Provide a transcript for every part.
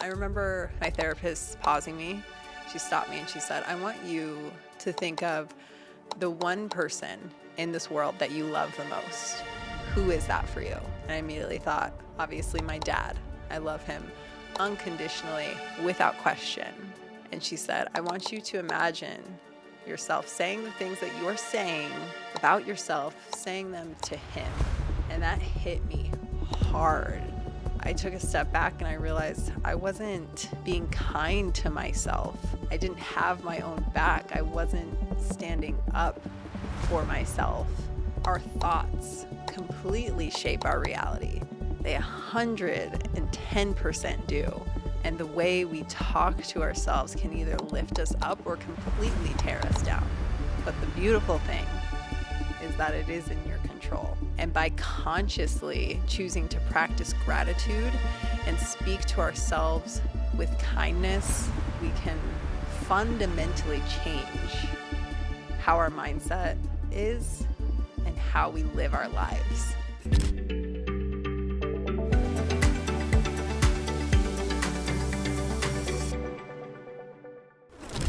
I remember my therapist pausing me. She stopped me and she said, I want you to think of the one person in this world that you love the most. Who is that for you? And I immediately thought, obviously, my dad. I love him unconditionally, without question. And she said, I want you to imagine yourself saying the things that you're saying about yourself, saying them to him. And that hit me hard. I took a step back and I realized I wasn't being kind to myself. I didn't have my own back. I wasn't standing up for myself. Our thoughts completely shape our reality. They 110% do. And the way we talk to ourselves can either lift us up or completely tear us down. But the beautiful thing is that it is in your control. And by consciously choosing to practice gratitude and speak to ourselves with kindness, we can fundamentally change how our mindset is and how we live our lives.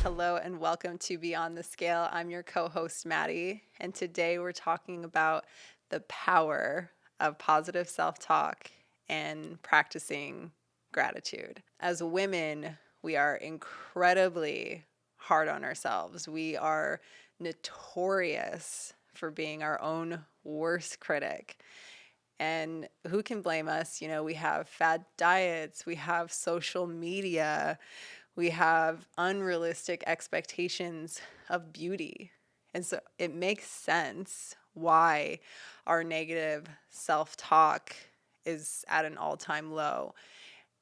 Hello and welcome to Beyond the Scale. I'm your co-host, Maddie, and today we're talking about the power of positive self-talk and practicing gratitude. As women, we are incredibly hard on ourselves. We are notorious for being our own worst critic. And who can blame us? You know, we have fad diets, we have social media, we have unrealistic expectations of beauty. And so it makes sense why our negative self-talk is at an all-time low.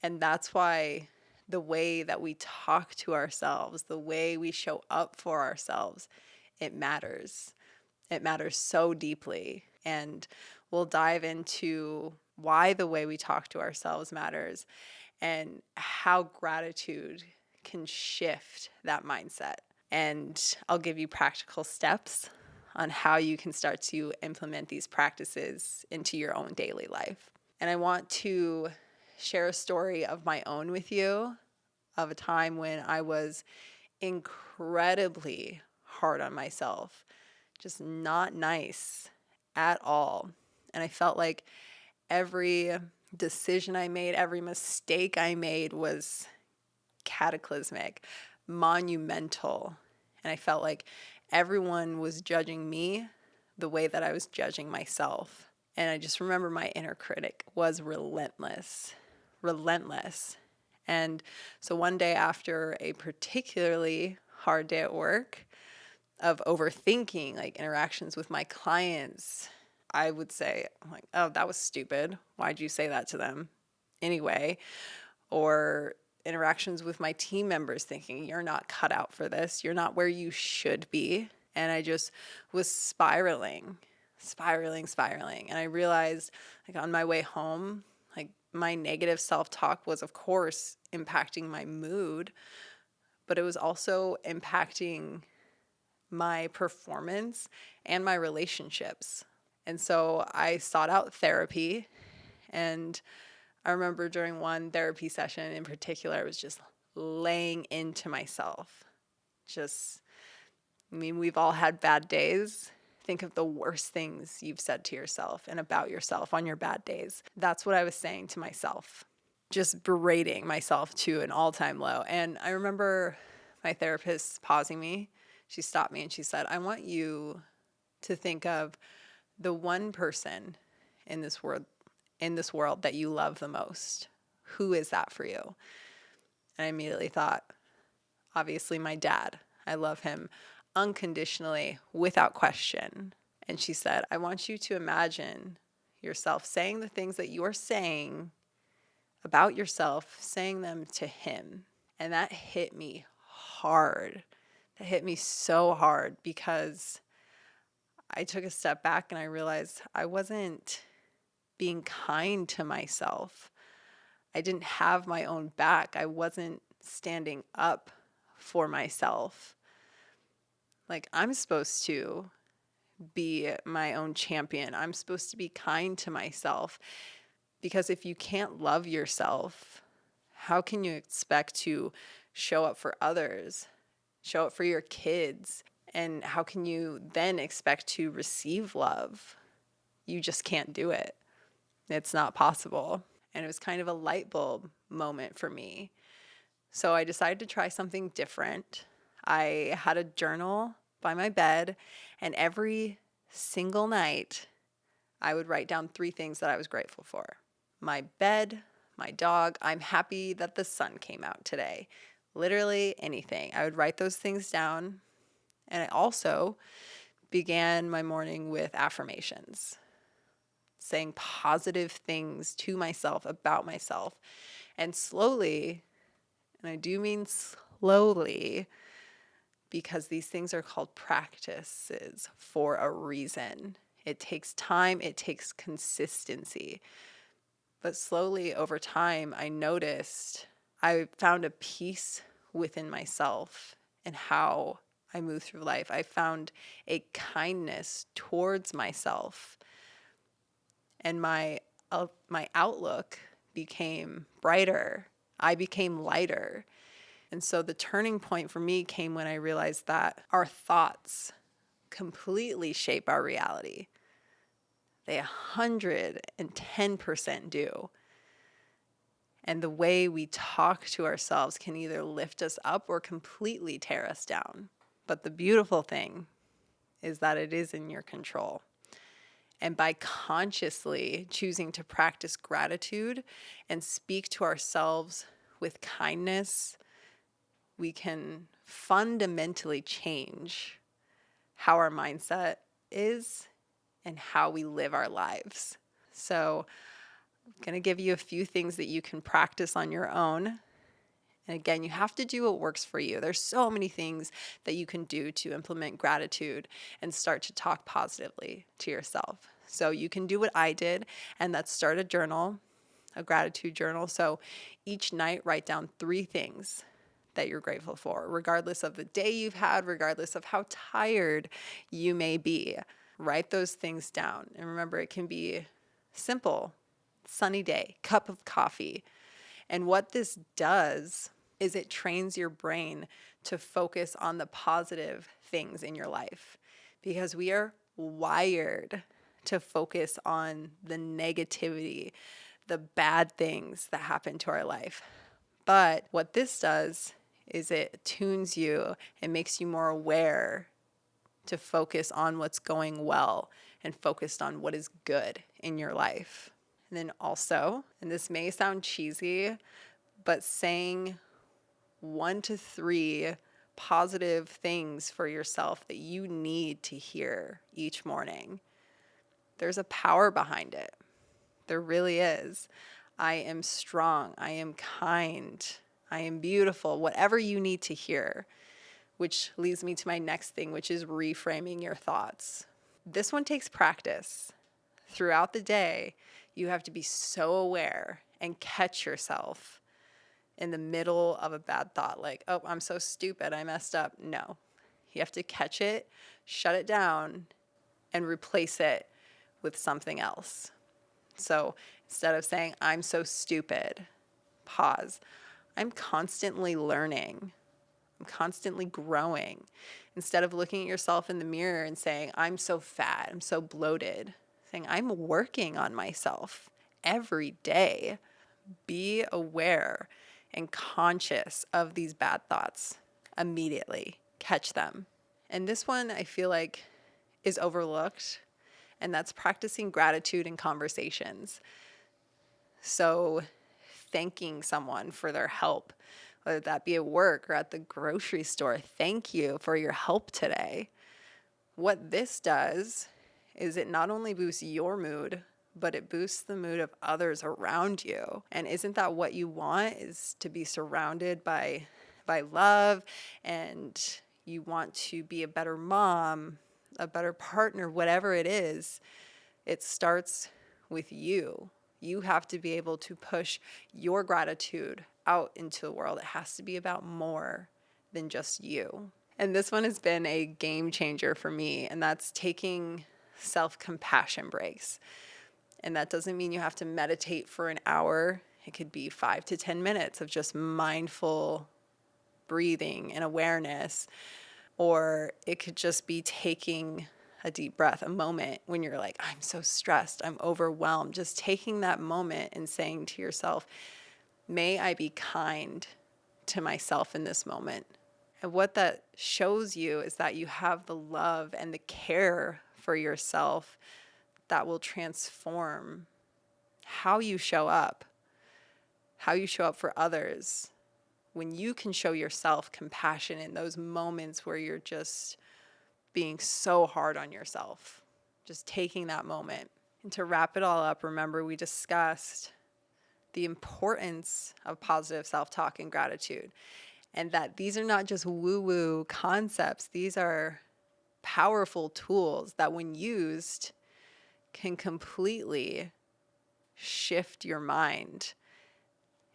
And that's why the way that we talk to ourselves, the way we show up for ourselves, it matters. It matters so deeply. And we'll dive into why the way we talk to ourselves matters and how gratitude can shift that mindset. And I'll give you practical steps on how you can start to implement these practices into your own daily life. And I want to share a story of my own with you, of a time when I was incredibly hard on myself, just not nice at all. And I felt like every decision I made, every mistake I made was cataclysmic, monumental. And I felt like everyone was judging me the way that I was judging myself. And I just remember my inner critic was relentless. And so one day after a particularly hard day at work of overthinking, like interactions with my clients, I would say, like, oh, that was stupid. Why'd you say that to them anyway? Or interactions with my team members thinking, you're not cut out for this. You're not where you should be. And I just was spiraling. And I realized, like, on my way home, like, my negative self-talk was, of course, impacting my mood, but it was also impacting my performance and my relationships. And so I sought out therapy. And I remember during one therapy session in particular, I was just laying into myself. We've all had bad days. Think of the worst things you've said to yourself and about yourself on your bad days. That's what I was saying to myself, just berating myself to an all-time low. And I remember my therapist pausing me. She stopped me and she said, I want you to think of the one person in this world that you love the most. Who is that for you? And I immediately thought, obviously, my dad. I love him unconditionally, without question. And she said, I want you to imagine yourself saying the things that you're saying about yourself, saying them to him. And that hit me hard. That hit me so hard because I took a step back and I realized I wasn't being kind to myself. I didn't have my own back. I wasn't standing up for myself. Like, I'm supposed to be my own champion. I'm supposed to be kind to myself, because if you can't love yourself, how can you expect to show up for others, show up for your kids? And how can you then expect to receive love? You just can't do it. It's not possible. And it was kind of a light bulb moment for me. So I decided to try something different. I had a journal by my bed, and every single night I would write down 3 things that I was grateful for. My bed, my dog, I'm happy that the sun came out today. Literally anything. I would write those things down. And I also began my morning with affirmations, saying positive things to myself about myself. And slowly, and I do mean slowly, because these things are called practices for a reason. It takes time, it takes consistency. But slowly over time, I noticed I found a peace within myself and how I move through life. I found a kindness towards myself, and my outlook became brighter. I became lighter. And so the turning point for me came when I realized that our thoughts completely shape our reality. They 110% do. And the way we talk to ourselves can either lift us up or completely tear us down. But the beautiful thing is that it is in your control. And by consciously choosing to practice gratitude and speak to ourselves with kindness, we can fundamentally change how our mindset is and how we live our lives. So I'm going to give you a few things that you can practice on your own. And again, you have to do what works for you. There's so many things that you can do to implement gratitude and start to talk positively to yourself. So you can do what I did, and that's start a journal, a gratitude journal. So each night, write down 3 things that you're grateful for, regardless of the day you've had, regardless of how tired you may be. Write those things down. And remember, it can be simple, sunny day, cup of coffee. And what this does is it trains your brain to focus on the positive things in your life, because we are wired to focus on the negativity, the bad things that happen to our life. But what this does is it tunes you and makes you more aware to focus on what's going well and focused on what is good in your life. And then also, and this may sound cheesy, but saying 1 to 3 positive things for yourself that you need to hear each morning. There's a power behind it. There really is. I am strong. I am kind. I am beautiful. Whatever you need to hear, which leads me to my next thing, which is reframing your thoughts. This one takes practice. Throughout the day, you have to be so aware and catch yourself in the middle of a bad thought, like, oh, I'm so stupid, I messed up. No, you have to catch it, shut it down, and replace it with something else. So instead of saying, I'm so stupid, pause. I'm constantly learning. I'm constantly growing. Instead of looking at yourself in the mirror and saying, I'm so fat, I'm so bloated, saying, I'm working on myself every day. Be aware and conscious of these bad thoughts immediately. Catch them. And this one I feel like is overlooked, and that's practicing gratitude in conversations. So thanking someone for their help, whether that be at work or at the grocery store. Thank you for your help today. What this does is it not only boosts your mood, but it boosts the mood of others around you. And isn't that what you want, is to be surrounded by love, and you want to be a better mom, a better partner, whatever it is. It starts with you. You have to be able to push your gratitude out into the world. It has to be about more than just you. And this one has been a game changer for me, and that's taking self-compassion breaks. And that doesn't mean you have to meditate for an hour It could be 5 to 10 minutes of just mindful breathing and awareness, or it could just be taking a deep breath, a moment when you're like, I'm so stressed, I'm overwhelmed. Just taking that moment and saying to yourself, may I be kind to myself in this moment. And what that shows you is that you have the love and the care for yourself that will transform how you show up for others. When you can show yourself compassion in those moments where you're just being so hard on yourself, just taking that moment. And to wrap it all up, remember we discussed the importance of positive self-talk and gratitude, and that these are not just woo-woo concepts. These are powerful tools that when used can completely shift your mind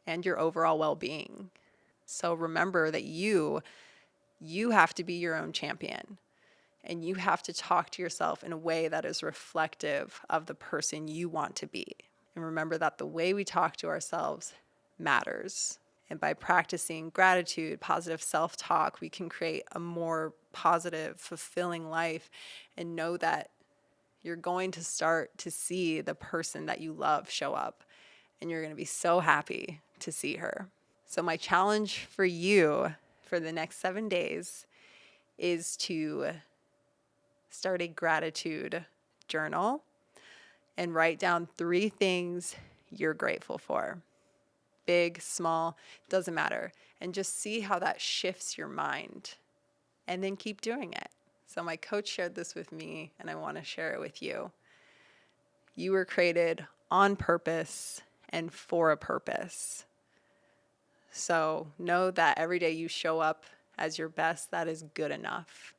and your overall well-being. So remember that you have to be your own champion, and you have to talk to yourself in a way that is reflective of the person you want to be. And remember that the way we talk to ourselves matters. And by practicing gratitude, positive self-talk, we can create a more positive, fulfilling life, and know that you're going to start to see the person that you love show up, and you're going to be so happy to see her. So my challenge for you for the next 7 days is to start a gratitude journal and write down 3 things you're grateful for. Big, small, doesn't matter. And just see how that shifts your mind. And then keep doing it. So my coach shared this with me, and I want to share it with you. You were created on purpose and for a purpose. So know that every day you show up as your best, that is good enough.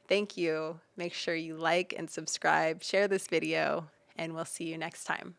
Thank you. Make sure you like and subscribe, share this video, and we'll see you next time.